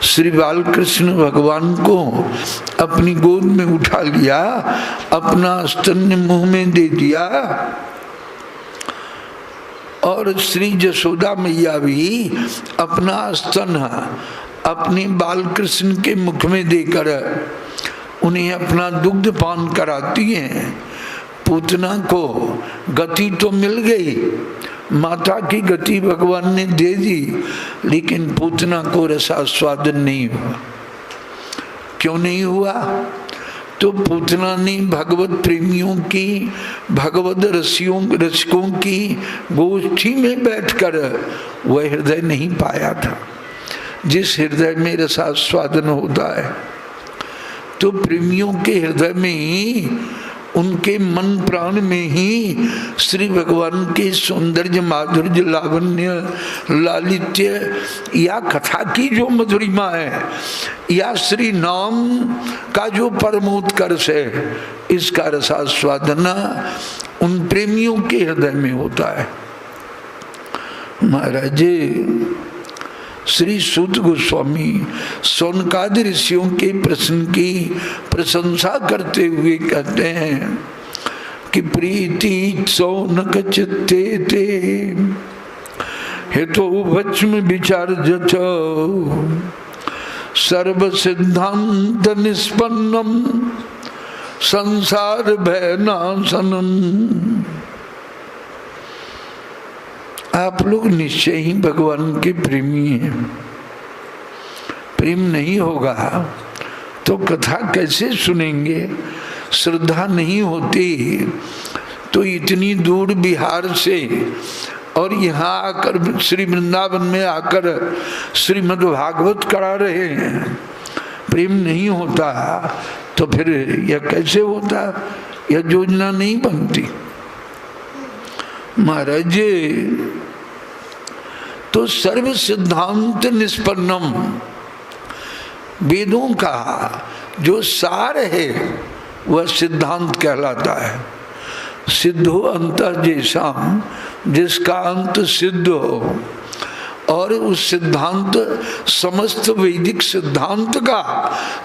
श्री बालकृष्ण भगवान को अपनी गोद में उठा लिया, अपना स्तन्य मुंह में दे दिया और श्री जसोदा मैया भी अपना स्तन अपने बालकृष्ण के मुख में देकर उन्हें अपना दुग्ध पान कराती हैं। पूतना को गति तो मिल गई, माता की गति भगवान ने दे दी, लेकिन पूतना को रसास्वादन नहीं हुआ। क्यों नहीं हुआ? तो पूतना ने भगवत प्रेमियों की, भगवत रसिकों की गोष्ठी में बैठकर वह हृदय नहीं पाया था जिस हृदय में रसास्वादन होता है। तो प्रेमियों के हृदय में ही, उनके मन प्राण में ही श्री भगवान के सौंदर्य, माधुर्य, लावण्य, लालित्य या कथा की जो मधुरिमा है, या श्री नाम का जो परमोत्कर्ष है, इसका रसास्वादन उन प्रेमियों के हृदय में होता है। महाराज श्री सूत गोस्वामी सौनकादि ऋषियों के प्रश्न की प्रशंसा करते हुए कहते हैं कि प्रीति सौनक चित्ते ते हेतु भस्म विचार जच सर्व सिद्धांत निष्पन्नम संसार भयनाशनम। आप लोग निश्चय ही भगवान के प्रेमी हैं। प्रेम नहीं होगा तो कथा कैसे सुनेंगे? श्रद्धा नहीं होती तो इतनी दूर बिहार से और यहाँ आकर श्री वृंदावन में आकर श्रीमद् भागवत करा रहे हैं। प्रेम नहीं होता तो फिर यह कैसे होता? यह योजना नहीं बनती। महाराज तो सर्व सिद्धांत निष्पन्नम, वेदों का जो सार है वह सिद्धांत कहलाता है। सिद्धो अंत जैसा, जिसका अंत सिद्ध हो, और उस सिद्धांत समस्त वैदिक सिद्धांत का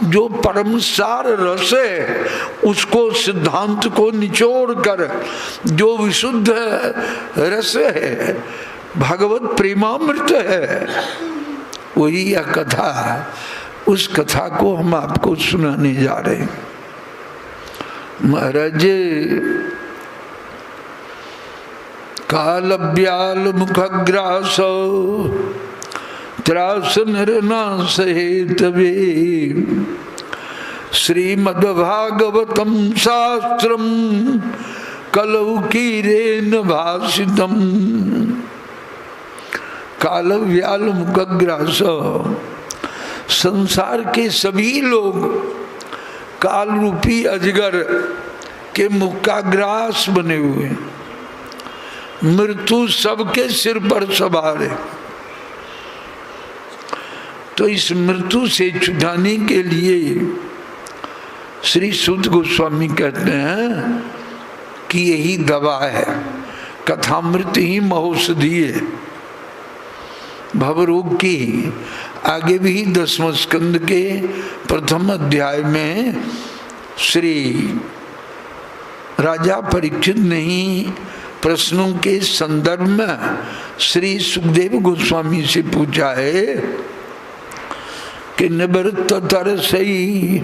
जो परम सार रस है, उसको सिद्धांत को निचोड़ कर जो विशुद्ध रस है, भगवत प्रेमामृत है, वही यह कथा है। उस कथा को हम आपको सुनाने जा रहे हैं। महाराज काल व्याल मुखग्रास त्रास नरनाश हेतवे श्रीमद्भागवतम शास्त्रम कलौकीरेण भाषितम। काल व्याल मुखग्रास, संसार के सभी लोग काल रूपी अजगर के मुख का ग्रास बने हुए। मृत्यु सबके सिर पर सवार है। तो इस मृत्यु से छुड़ाने के लिए श्री सूत गोस्वामी कहते हैं कि यही दवा है, कथामृत ही महौषधि है भवरोग की। आगे भी 10वें स्कंद के प्रथम अध्याय में श्री राजा परीक्षित ने ही प्रश्नों के संदर्भ में श्री सुखदेव गोस्वामी से पूछा है कि निवृत्त तरसई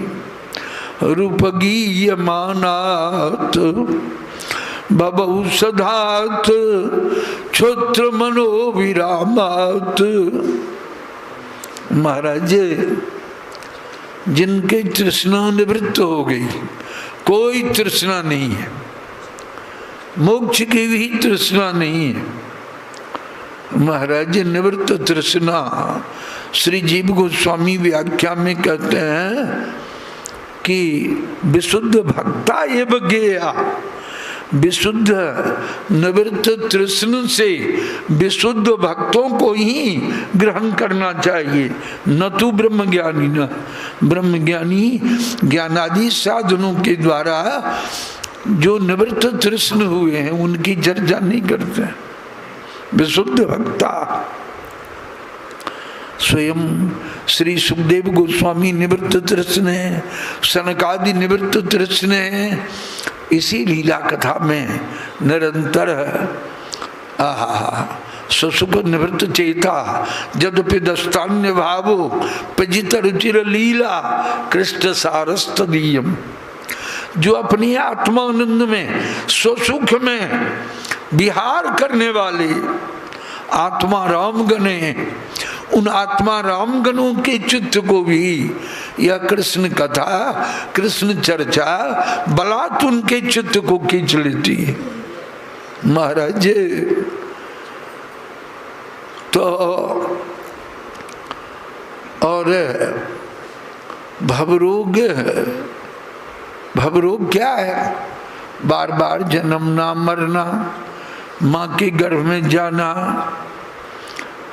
रूपगीयमानात् बबौषधात् क्षोत्र मनोविरामात्। महाराज जिनके तृष्णा निवृत्त हो गई, कोई तृष्णा नहीं है, मोक्ष की भी तृष्णा नहीं है। महाराज निवृत्त तृष्णा श्री जीव गोस्वामी व्याख्या में कहते हैं कि विशुद्ध भक्ता एव ज्ञेया, विशुद्ध निवृत्त तृष्ण से विशुद्ध भक्तों को ही ग्रहण करना चाहिए, न तो ब्रह्मज्ञानी। न ब्रह्मज्ञानी ज्ञानादि साधनों के द्वारा जो निवृत्त तृष्ण हुए हैं उनकी चर्चा नहीं करते। विशुद्ध भक्ता स्वयं श्री सुखदेव गोस्वामी निवृत्त तृष्ण है, सनकादि निवृत्त तृष्ण है। इसी लीला कथा में निरंतर सुसुख निवृत्त चेता जदपि दस्तान्य भावो पजित रुचिर लीला कृष्ण सारस्तदीयम। जो अपनी आत्मानंद में स्वसुख में विहार करने वाले आत्मा रामगणे, उन आत्मा रामगणों के चित्त को भी यह कृष्ण कथा कृष्ण चर्चा बलात् उनके चित्त को खींच लेती है। महाराज तो और भवरोग क्या है? बार बार जन्मना मरना, माँ के गर्भ में जाना।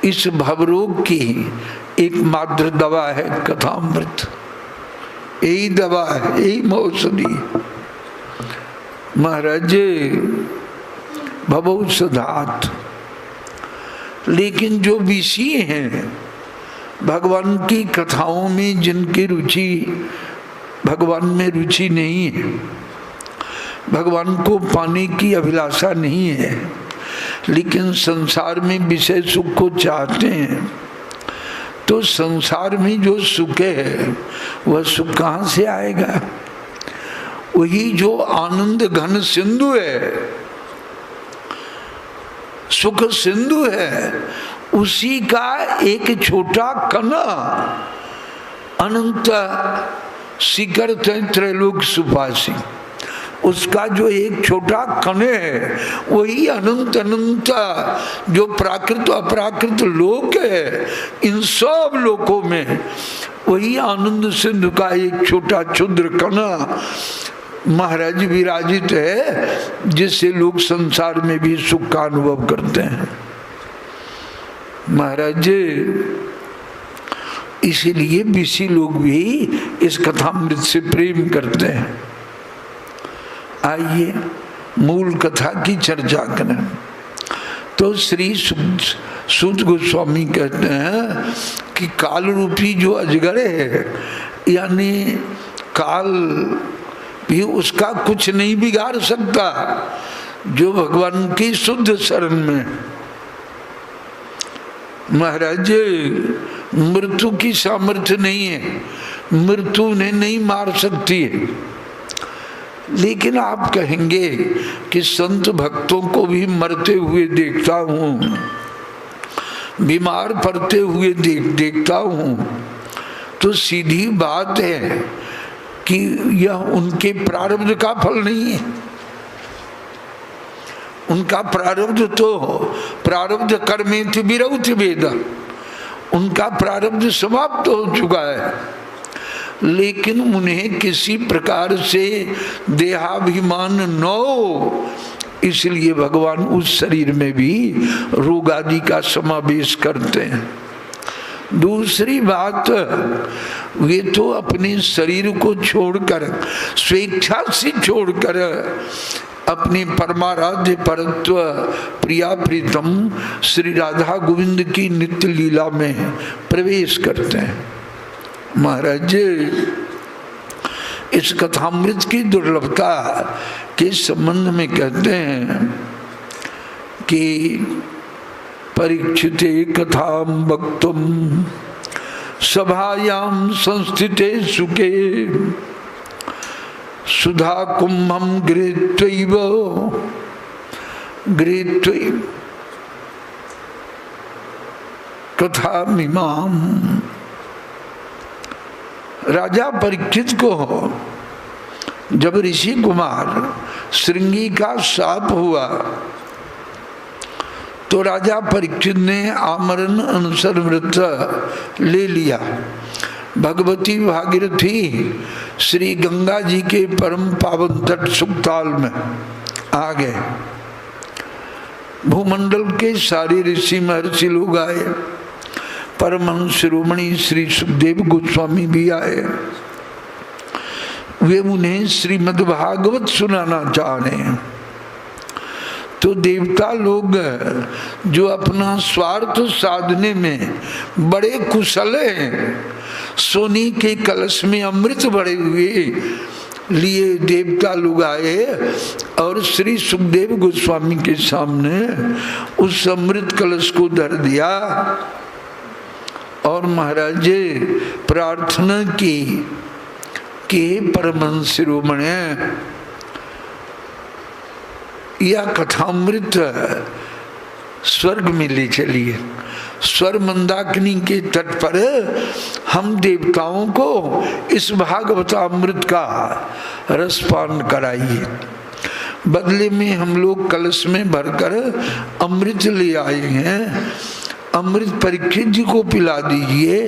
इस भवरोग की एकमात्र दवा है कथामृत। यही दवा है, यही औषधि। महाराज भवौषधात्। लेकिन जो विषय हैं भगवान की कथाओं में, जिनकी रुचि भगवान में रुचि नहीं है, भगवान को पाने की अभिलाषा नहीं है, लेकिन संसार में विषय सुख को चाहते हैं, तो संसार में जो सुख है वह सुख कहाँ से आएगा? वही जो आनंद घन सिंधु है, सुख सिंधु है, उसी का एक छोटा कणा अनंत शिखर त्रैलोक सुभाषी, उसका जो एक छोटा कणे है वही अनंत अनंत जो प्राकृत अपराकृत लोक है, इन सब लोकों में वही आनंद सिंधु का एक छोटा क्षुद्र कणा महाराज विराजित है, जिससे लोग संसार में भी सुख का अनुभव करते हैं। महाराज इसीलिए विषी लोग भी इस कथामृत से प्रेम करते हैं। आइए मूल कथा की चर्चा करें। तो श्री सूत गोस्वामी कहते हैं कि काल रूपी जो अजगर है, यानी काल भी उसका कुछ नहीं बिगाड़ सकता जो भगवान की शुद्ध शरण में। महाराज मृत्यु की सामर्थ्य नहीं है, मृत्यु उन्हें नहीं मार सकती है। लेकिन आप कहेंगे कि संत भक्तों को भी मरते हुए देखता हूँ, बीमार पड़ते हुए देखता हूँ, तो सीधी बात है कि यह उनके प्रारब्ध का फल नहीं है। उनका प्रारब्ध तो प्रारब्ध कर्मेति विरौति वेद, उनका प्रारब्ध समाप्त हो चुका है, लेकिन उन्हें किसी प्रकार से देहाभिमान न हो, इसलिए भगवान उस शरीर में भी रोग आदि का समावेश करते हैं। दूसरी बात, वे तो अपने शरीर को छोड़कर, स्वेच्छा से छोड़कर अपने परमाराध्य परत्व प्रिया प्रीतम श्री राधा गोविंद की नित्य लीला में प्रवेश करते हैं। महाराज इस कथामृत की दुर्लभता के संबंध में कहते हैं कि परीक्षिते कथाम वक्तुम सभायाम संस्थिते सुखे सुधा कुंभम गृहीत्वैव कथामिमाम। राजा परीक्षित को जब ऋषि कुमार श्रृंगी का शाप हुआ तो राजा परीक्षित ने आमरण अनुसर व्रत ले लिया। भगवती भागीरथी श्री गंगा जी के परम पावन तट सुखताल में आ गए। भूमंडल के सारे ऋषि महर्षि लोग आए, परमहंस शिरोमणि श्री सुखदेव गोस्वामी भी आए। वे उन्हें श्रीमद् भागवत सुनाना चाह रहे हैं। तो देवता लोग जो अपना स्वार्थ साधने में बड़े कुशल हैं, सोने के कलश में अमृत भरे हुए लिए देवता लोग आए और श्री सुखदेव गोस्वामी के सामने उस अमृत कलश को धर दिया और महाराज जी प्रार्थना की कि परमहंस शिरोमणि, यह कथामृत स्वर्ग में ले चलिए, स्वर मंदाकिनी के तट पर हम देवताओं को इस भागवतामृत का रसपान कराइए। बदले में हम लोग कलश में भरकर अमृत ले आए हैं, अमृत परीक्षित जी को पिला दीजिए।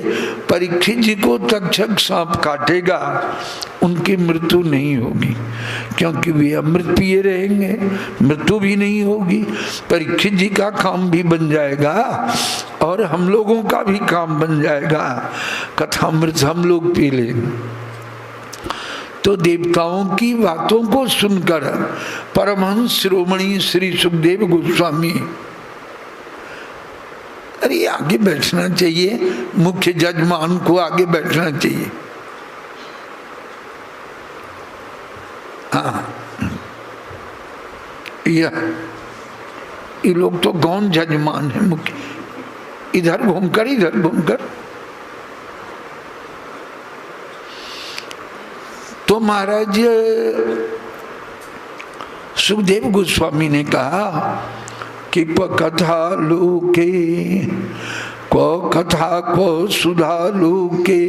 परीक्षित जी को तक्षक सांप काटेगा, उनकी मृत्यु नहीं होगी, क्योंकि वे अमृत पिए रहेंगे, मृत्यु भी नहीं होगी। परीक्षित जी का काम भी बन जाएगा और हम लोगों का भी काम बन जाएगा, कथामृत हम लोग पी लेंगे। तो देवताओं की बातों को सुनकर परमहंस शिरोमणि श्री सुखदेव गोस्वामी, अरे आगे बैठना चाहिए, मुख्य जजमान को आगे बैठना चाहिए। हाँ, ये लोग तो कौन जजमान है मुख्य, इधर घूमकर इधर घूमकर। तो महाराज सुखदेव गोस्वामी ने कहा कि कथा लोके को कथा को सुधा लोके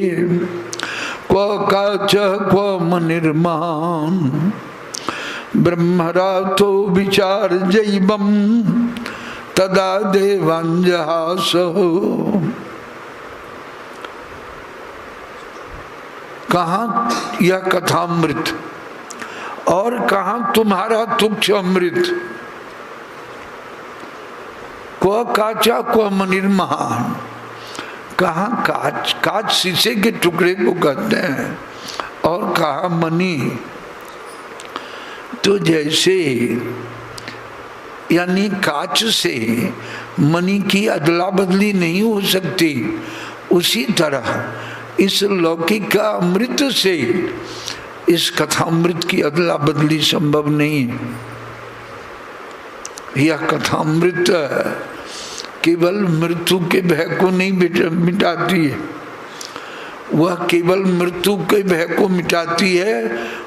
को काच को मनिर्माण ब्रह्मरातो विचार जैवम तदा देवांजहास। कहाँ यह कथामृत और कहाँ तुम्हारा तुक्ष अमृत। को काचा को मनिर्महान, कहाँ काच, काच शीशे के टुकड़े को कहते हैं, और कहा मणि। तो जैसे यानी काच से मणि की अदला बदली नहीं हो सकती, उसी तरह इस लौकिक का अमृत से इस कथामृत की अदला बदली संभव नहीं है। यह कथामृत केवल मृत्यु के भय को नहीं मिटाती है, वह केवल मृत्यु के भय को मिटाती है,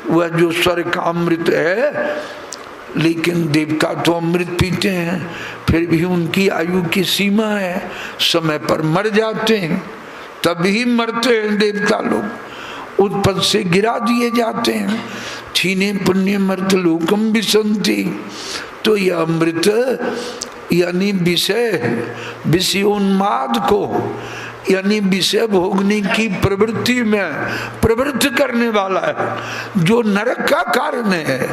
वह जो स्वर्ग का अमृत है। लेकिन देवता तो अमृत पीते हैं, फिर भी उनकी आयु की सीमा है, समय पर मर जाते हैं, तभी मरते हैं देवता लोग, उत्पत्ति से गिरा दिए जाते हैं। छीने पुण्य मर्त लोकम विसंति। तो यह अमृत यानी विषय, विषयोन्माद को यानी विषय भोगने की प्रवृत्ति में प्रवृत्त करने वाला है, जो नरक का कारण है।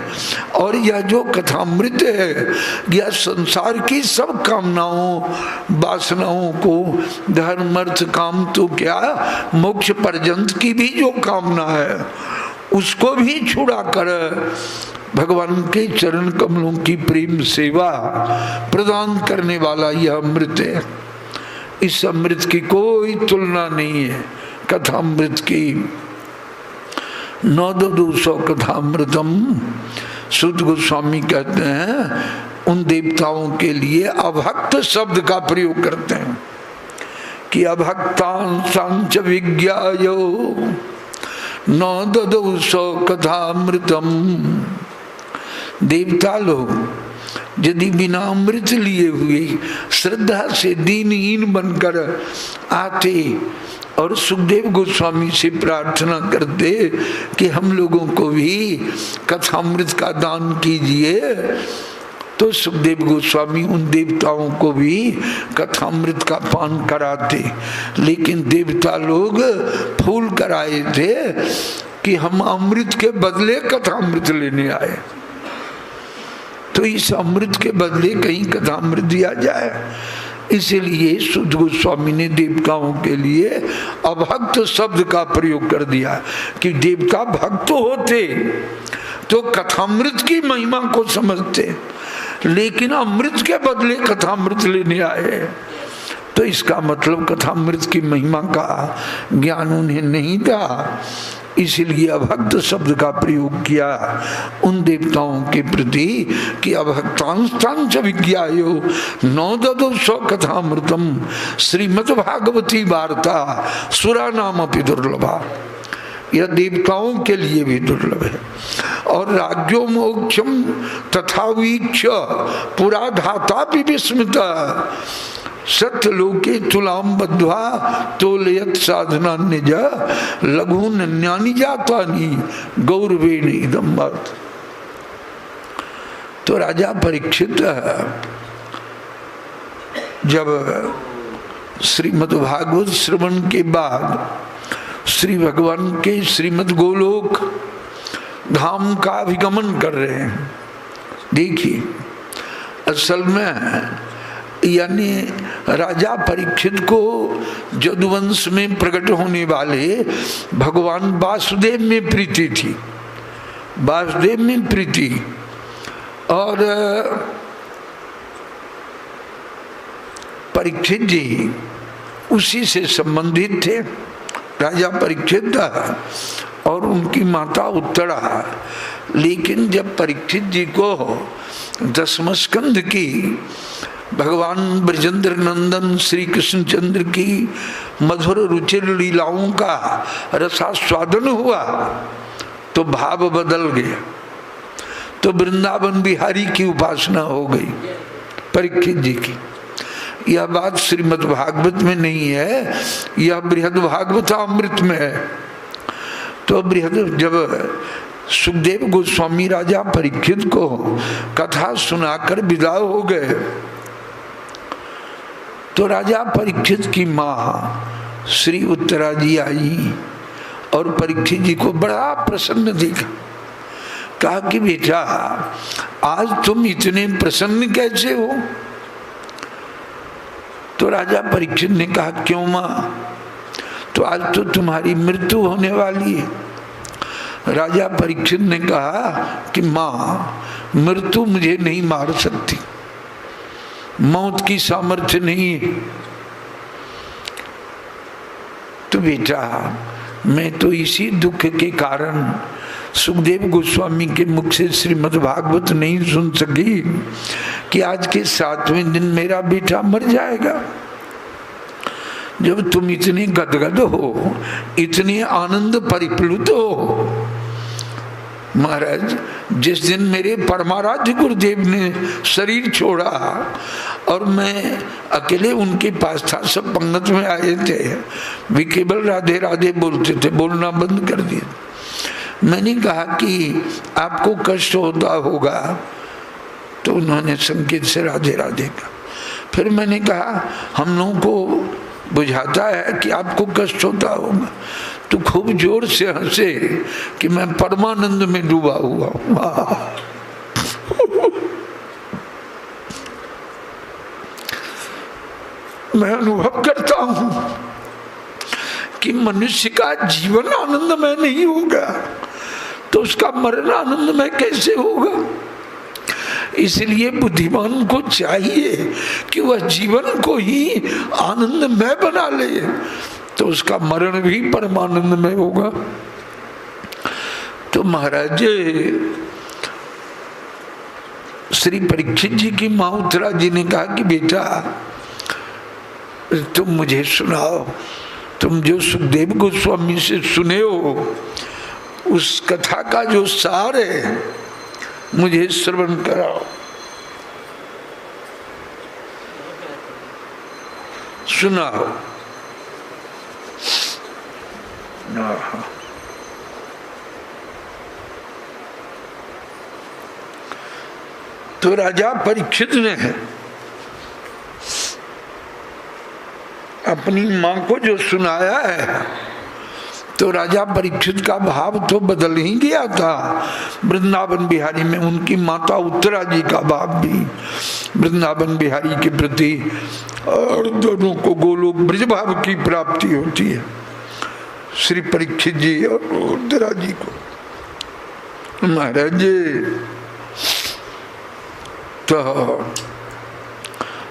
और यह जो कथामृत है, यह संसार की सब कामनाओं वासनाओं को, धर्म अर्थ काम तो क्या, मोक्ष पर्यंत की भी जो कामना है उसको भी छुड़ा कर भगवान के चरण कमलों की प्रेम सेवा प्रदान करने वाला यह अमृत है। इस अमृत की कोई तुलना नहीं है कथामृत की। 9,200 कथामृतम। सुत गोस्वामी कहते हैं उन देवताओं के लिए अभक्त शब्द का प्रयोग करते हैं कि अभक्तान सांच विज्ञायो 9,200 कथामृतम। देवता लोग यदि बिना अमृत लिए हुए श्रद्धा से दीनहीन बनकर आते और सुखदेव गोस्वामी से प्रार्थना करते कि हम लोगों को भी कथामृत का दान कीजिए, तो सुखदेव गोस्वामी उन देवताओं को भी कथामृत का पान कराते। लेकिन देवता लोग फूल कराए थे कि हम अमृत के बदले कथामृत लेने आए, तो इस अमृत के बदले कहीं कथामृत दिया जाए। इसीलिए सुध गोस्वामी ने देवताओं के लिए अभक्त शब्द का प्रयोग कर दिया कि देवता भक्त होते तो कथामृत की महिमा को समझते, लेकिन अमृत के बदले कथामृत लेने आए। तो इसका मतलब कथामृत की महिमा का ज्ञान उन्हें नहीं था, इसीलिए अभक्त शब्द का प्रयोग किया उन देवताओं के प्रति कि अभक्तांश विज्ञायो नौ ददो स्व कथामृतम श्रीमद् भागवती वार्ता सुरा नाम अपि दुर्लभा। यह देवताओं के लिए भी दुर्लभ है। और राज्यो मोक्षम तथा वीक्ष पुरा धाता भी विस्मृत सत्यलोके तुलाम बद्ध्वा तोलयत साधना निज लघु नन्यानि जातानि गौरवेण इदं मत। तो राजा परीक्षित जब श्रीमद् भागवत श्रवण के बाद श्री भगवान के श्रीमद् गोलोक धाम का अभिगमन कर रहे हैं। देखिए, असल में यानी राजा परीक्षित को जदुवंश में प्रकट होने वाले भगवान वासुदेव में प्रीति थी, वासुदेव में प्रीति, और परीक्षित जी उसी से संबंधित थे। राजा परीक्षित और उनकी माता उत्तरा। लेकिन जब परीक्षित जी को दसम स्कंध की भगवान ब्रजेंद्र नंदन श्री कृष्णचंद्र की मधुर रुचिर लीलाओं का रसास्वादन हुआ तो भाव बदल गया, तो वृंदावन बिहारी की उपासना हो गई परीक्षित जी की। यह बात श्रीमद् भागवत में नहीं है, यह बृहद भागवतामृत में है। तो बृहद जब सुखदेव गोस्वामी राजा परीक्षित को कथा सुनाकर विदा हो गए तो राजा परीक्षित की माँ श्री उत्तरा जी आई और परीक्षित जी को बड़ा प्रसन्न देखा। कहा कि बेटा आज तुम इतने प्रसन्न कैसे हो? तो राजा परीक्षित ने कहा क्यों माँ? तो आज तो तुम्हारी मृत्यु होने वाली है। राजा परीक्षित ने कहा कि माँ मृत्यु मुझे नहीं मार सकती, मौत की सामर्थ्य नहीं है। तो बेटा मैं तो इसी दुख के कारण सुखदेव गोस्वामी के मुख से श्रीमद् भागवत नहीं सुन सकी कि आज के 7वें दिन मेरा बेटा मर जाएगा। जब तुम इतने गदगद हो, इतने आनंद परिप्लुत हो, महाराज जिस दिन मेरे परमाराध्य गुरुदेव ने शरीर छोड़ा और मैं अकेले उनके पास था, सब पंगत में आए थे, वे केवल राधे राधे बोलते थे, बोलना बंद कर दिया। मैंने कहा कि आपको कष्ट होता होगा, तो उन्होंने संकेत से राधे राधे कहा। फिर मैंने कहा हम लोगों को बुझाता है कि आपको कष्ट होता होगा, तो खूब जोर से हंसे कि मैं परमानंद में डूबा हुआ हूं। मैं अनुभव करता हूं कि मनुष्य का जीवन आनंदमय नहीं होगा तो उसका मरण आनंदमय कैसे होगा? इसलिए बुद्धिमान को चाहिए कि वह जीवन को ही आनंदमय बना ले, तो उसका मरण भी परमानंद में होगा। तो महाराज श्री परीक्षित जी की माँ उत्तरा जी ने कहा कि बेटा तुम मुझे सुनाओ, तुम जो सुखदेव गोस्वामी से सुने हो उस कथा का जो सार है मुझे श्रवण कराओ। सुनाओ। तो राजा परीक्षित ने अपनी मां को जो सुनाया है तो राजा परीक्षित का भाव तो बदल ही गया था। वृंदावन बिहारी में उनकी माता उत्तरा जी का भाव भी वृंदावन बिहारी के प्रति, और दोनों को गोलोक ब्रज भाव की प्राप्ति होती है, श्री परीक्षित जी और उत्तरा जी को। महाराज तो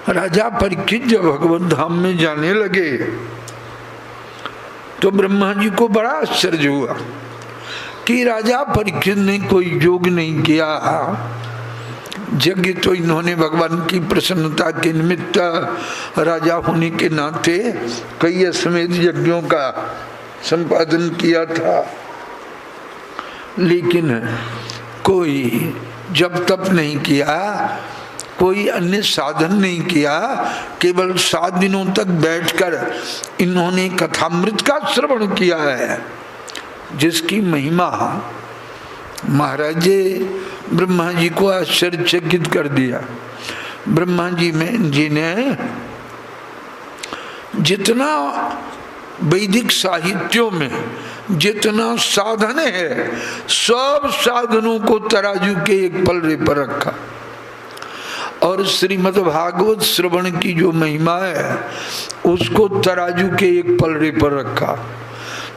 राजा परीक्षित जब भगवत धाम में जाने लगे तो ब्रह्मा जी को बड़ा आश्चर्य हुआ कि राजा परीक्षित ने कोई योग नहीं किया। यज्ञ तो इन्होंने भगवान की प्रसन्नता के निमित्त राजा होने के नाते कई अश्वमेध यज्ञों का संपादन किया था, लेकिन कोई जप तप नहीं किया, कोई अन्य साधन नहीं किया। केवल 7 दिनों तक बैठकर इन्होंने कथामृत का श्रवण किया है, जिसकी महिमा महाराज ब्रह्मा जी को आश्चर्यचकित कर दिया। ब्रह्मा जी ने जितना वैदिक साहित्यों में जितना साधन है, सब साधनों को तराजू के एक पलड़े पर रखा और श्रीमद् भागवत श्रवण की जो महिमा है उसको तराजू के एक पलड़े पर रखा।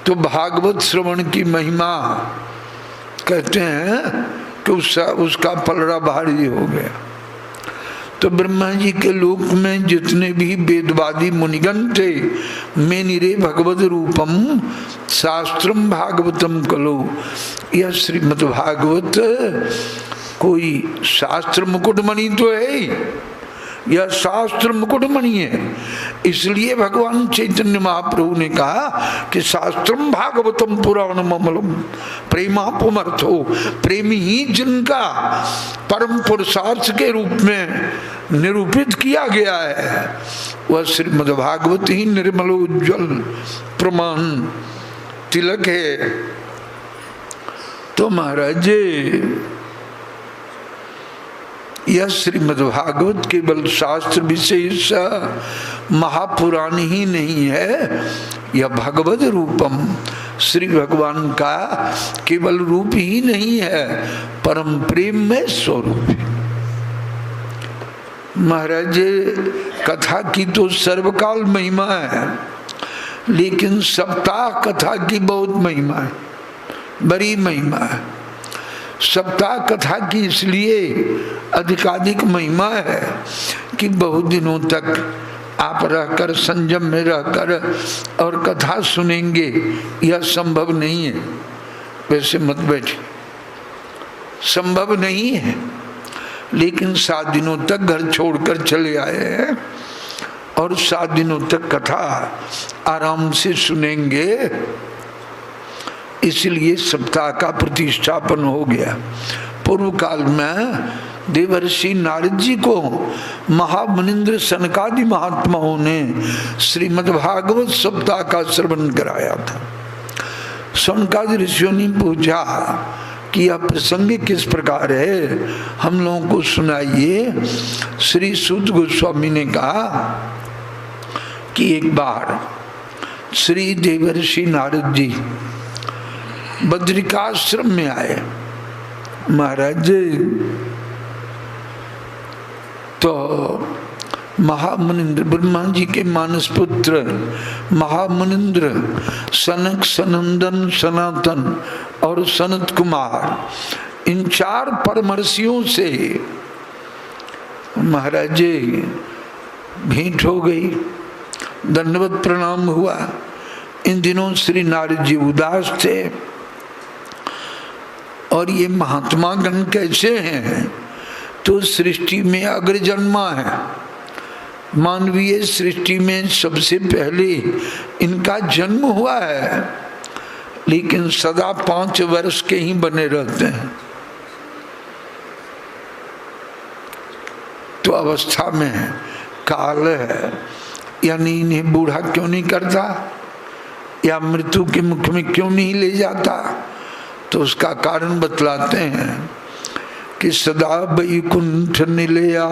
तो भागवत श्रवण की महिमा कहते हैं कि उसका पलड़ा भारी हो गया। तो ब्रह्मा जी के लोक में जितने भी वेदवादी मुनिगण थे, मेनिरे भगवत रूपम शास्त्रम भागवतम कलो, यह श्रीमद् भागवत कोई शास्त्र मुकुटमणि तो है, यह शास्त्र मुकुटमणि है। इसलिए भगवान चैतन्य महाप्रभु ने कहा कि शास्त्रम भागवतम पुराणम अमलम प्रेमापमर्थो, प्रेमी ही जिनका परम पुरुषार्थ के रूप में निरूपित किया गया है, वह श्रीमद् भागवत ही निर्मल उज्ज्वल प्रमाण तिलक है। तो महाराज यह श्रीमद् भागवत केवल शास्त्र विशेष महापुराण ही नहीं है, यह भगवत रूपम श्री भगवान का केवल रूप ही नहीं है, परम प्रेम में स्वरूप है। महाराज कथा की तो सर्वकाल महिमा है, लेकिन सप्ताह कथा की बहुत महिमा है, बड़ी महिमा है। सप्ताह कथा की इसलिए अधिकाधिक महिमा है कि बहुत दिनों तक आप रहकर संयम में रहकर और कथा सुनेंगे, यह संभव नहीं है। वैसे मत बैठिए, संभव नहीं है, लेकिन 7 दिनों तक घर छोड़कर चले आए हैं और 7 दिनों तक कथा आराम से सुनेंगे, इसलिए सप्ताह का प्रतिष्ठापन हो गया। पूर्व काल में देवर्षि नारद जी को महामुनिंद्र सनकादि महात्माओं ने श्रीमद् भागवत सप्ताह का श्रवण कराया था। सनकादि ऋषियों ने पूछा कि यह प्रसंग किस प्रकार है, हम लोगों को सुनाइए। श्री सूत गोस्वामी ने कहा कि एक बार श्री देवर्षि नारद जी बद्रिकाश्रम में आए। महाराज तो महामुनिंद्र ब्रह्मा जी के मानस पुत्र महामुनिंद्र सनक, सनंदन, सनातन और सनत कुमार, इन 4 परमर्षियों से महाराज भेंट हो गई, दंडवत प्रणाम हुआ। इन दिनों श्री नारद जी उदास थे और ये महात्मा गण कैसे हैं, तो सृष्टि में अग्रजन्मा है, मानवीय सृष्टि में सबसे पहले इनका जन्म हुआ है, लेकिन सदा 5 वर्ष के ही बने रहते हैं। तो अवस्था में काल है, यानी इन्हें बूढ़ा क्यों नहीं करता या मृत्यु के मुख में क्यों नहीं ले जाता, तो उसका कारण बतलाते हैं कि सदा वैकुंठ निलया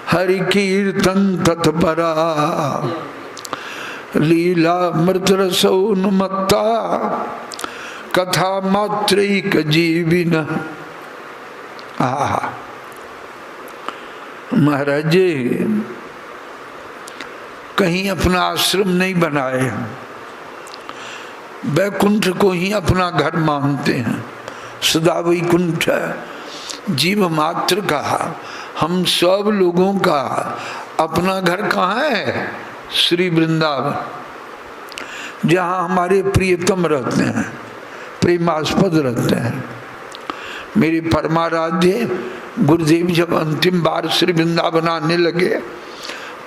हरि कीर्तन तत्परा लीला मृत रसोन्मत्ता कथा मात्रैक जीविन। महाराज कहीं अपना आश्रम नहीं बनाए, वैकुंठ को ही अपना घर मानते हैं। सदा वैकुंठ जीव मात्र का, हम सब लोगों का अपना घर कहाँ है? श्री वृंदावन, जहाँ हमारे प्रियतम रहते हैं, प्रेमास्पद रहते हैं। मेरे परमाराध्य गुरुदेव जब अंतिम बार श्री वृंदावन आने लगे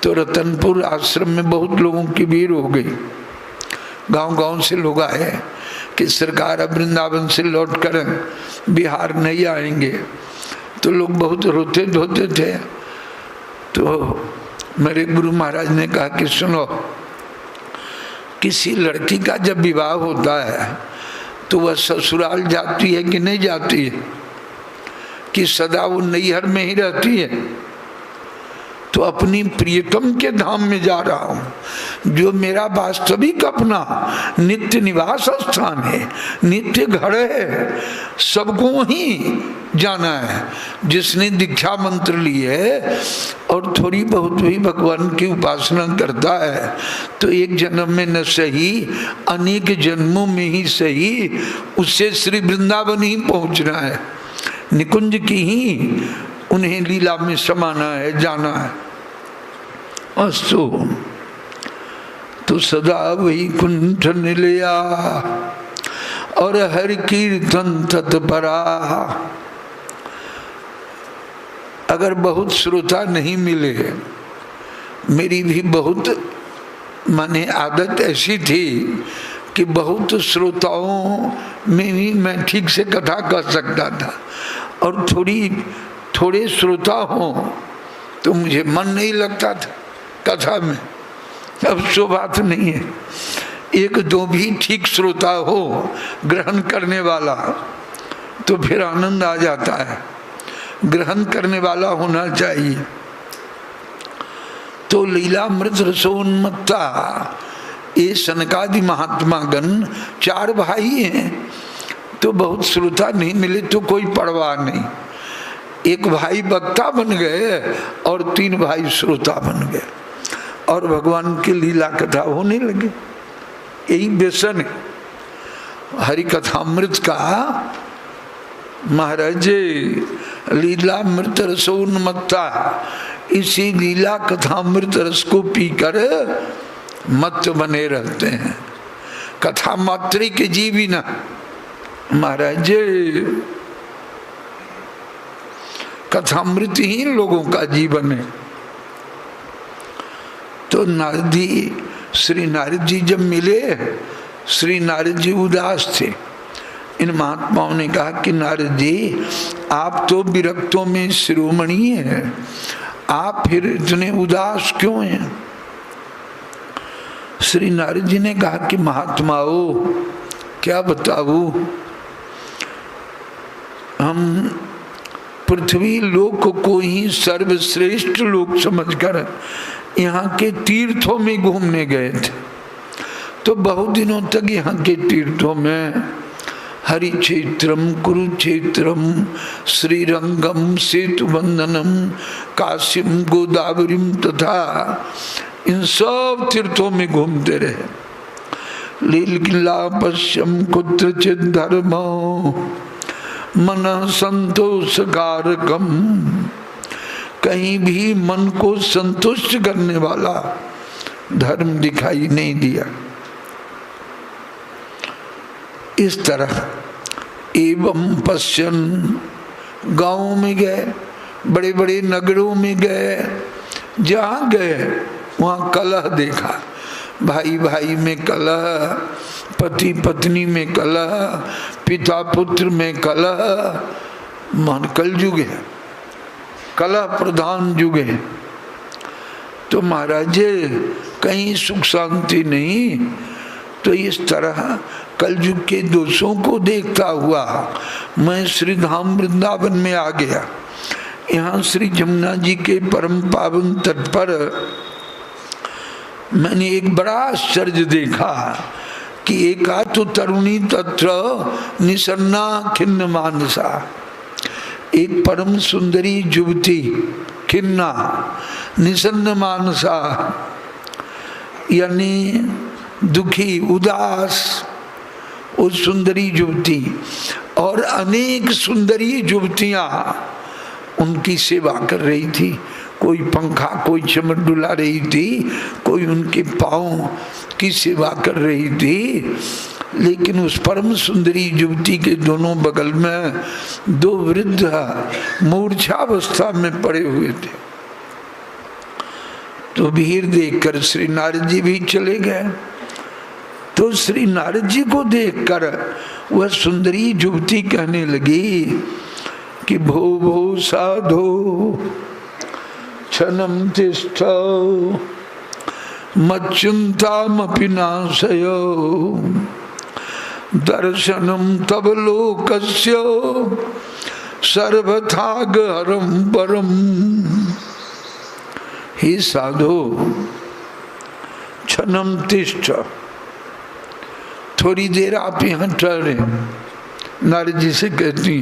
तो रतनपुर आश्रम में बहुत लोगों की भीड़ हो गई। गांव-गांव से लोग आए कि सरकार अब वृंदावन से लौटकर बिहार नहीं आएंगे। तो लोग बहुत रोते धोते थे। तो मेरे गुरु महाराज ने कहा कि सुनो, किसी लड़की का जब विवाह होता है तो वह ससुराल जाती है कि नहीं जाती है, कि सदा वो नैहर में ही रहती है? तो अपनी प्रियतम के धाम में जा रहा हूँ, जो मेरा वास्तविक अपना नित्य निवास स्थान है, नित्य घर है, सबको ही जाना है। जिसने दीक्षा मंत्र ली है और थोड़ी बहुत भी भगवान की उपासना करता है तो एक जन्म में न सही अनेक जन्मों में ही सही उससे श्री वृंदावन ही पहुँचना है, निकुंज की ही उन्हें लीला में समाना है, जाना है। अस्तु, तो सदा वैकुंठ निलया और हरि कीर्तन तत्परा। अगर बहुत श्रोता नहीं मिले, मेरी भी बहुत माने आदत ऐसी थी कि बहुत श्रोताओं में भी मैं ठीक से कथा कर सकता था, और थोड़े श्रोता हो तो मुझे मन नहीं लगता था कथा में। अब सो बात नहीं है, एक दो भी ठीक श्रोता हो ग्रहण करने वाला तो फिर आनंद आ जाता है। ग्रहण करने वाला होना चाहिए। तो लीलामृत रसोन्मत्ता, ये सनकादि महात्मागण 4 भाई हैं, तो बहुत श्रोता नहीं मिले तो कोई परवाह नहीं। एक भाई वक्ता बन गए और 3 भाई श्रोता बन गए और भगवान की लीला कथा होने लगे। यही व्यसन है हरि कथामृत का। महाराज लीलामृत रसोन्मत्ता, इसी लीला कथामृत रस को पीकर मत बने रहते हैं। कथा मात्र के जीवी ना महाराज, कथामृत ही लोगों का जीवन है। तो श्री नारद जी जब मिले, श्री नारद जी उदास थे। इन महात्माओं ने कहा कि नारद जी, आप तो विरक्तों में शिरोमणि हैं, आप फिर इतने उदास क्यों हैं? श्री नारद जी ने कहा कि महात्माओं, क्या बताऊं, हम पृथ्वी लोक को ही सर्वश्रेष्ठ लोक समझकर यहाँ के तीर्थों में घूमने गए थे। तो बहुत दिनों तक यहाँ के तीर्थों में हरिक्षेत्रम, कुरुक्षेत्रम, श्रीरंगम, सेतुबंधनम, काशीम, गोदावरीम तथा इन सब तीर्थों में घूमते रहे। लीला पश्यम कुत्रचित धर्मो मन संतोष कारकम, कहीं भी मन को संतुष्ट करने वाला धर्म दिखाई नहीं दिया। इस तरह एवं पश्यन, गाँव में गए, बड़े बड़े नगरों में गए, जहाँ गए वहाँ कलह देखा। भाई भाई में कलह, पति पत्नी में कलह, पिता पुत्र में कलह। मन कल युग है, कलह प्रधान युग है। तो महाराज कहीं सुख शांति नहीं। तो इस तरह कलयुग के दोषों को देखता हुआ मैं श्री धाम वृंदावन में आ गया। यहाँ श्री जमुना जी के परम पावन तट पर मैंने एक बड़ा आश्चर्य देखा कि एका तो तरुणी तत्र निसन्ना खिन्न मानसा, एक परम सुंदरी युवती खिन्ना निसन्न मानसा, यानी दुखी उदास, वो सुंदरी युवती। और अनेक सुंदरी युवतियां उनकी सेवा कर रही थी, कोई पंखा, कोई चमर डुला रही थी, कोई उनके पाँव की सेवा कर रही थी। लेकिन उस परम सुंदरी युवती के दोनों बगल में दो वृद्ध मूर्छावस्था में पड़े हुए थे। तो भीड़ देखकर श्री नारद जी भी चले गए। तो श्री नारद जी को देखकर वह सुंदरी युवती कहने लगी कि भो भो साधो क्षणम तिष्ठ मच्चिंतामपि नाशयो दर्शनम तब लोकस्य सर्वथा गहरम परम। हे साधो क्षणम तिष्ठ, थोड़ी देर आप यहाँ ठहरे। नारद जी से कहती हैं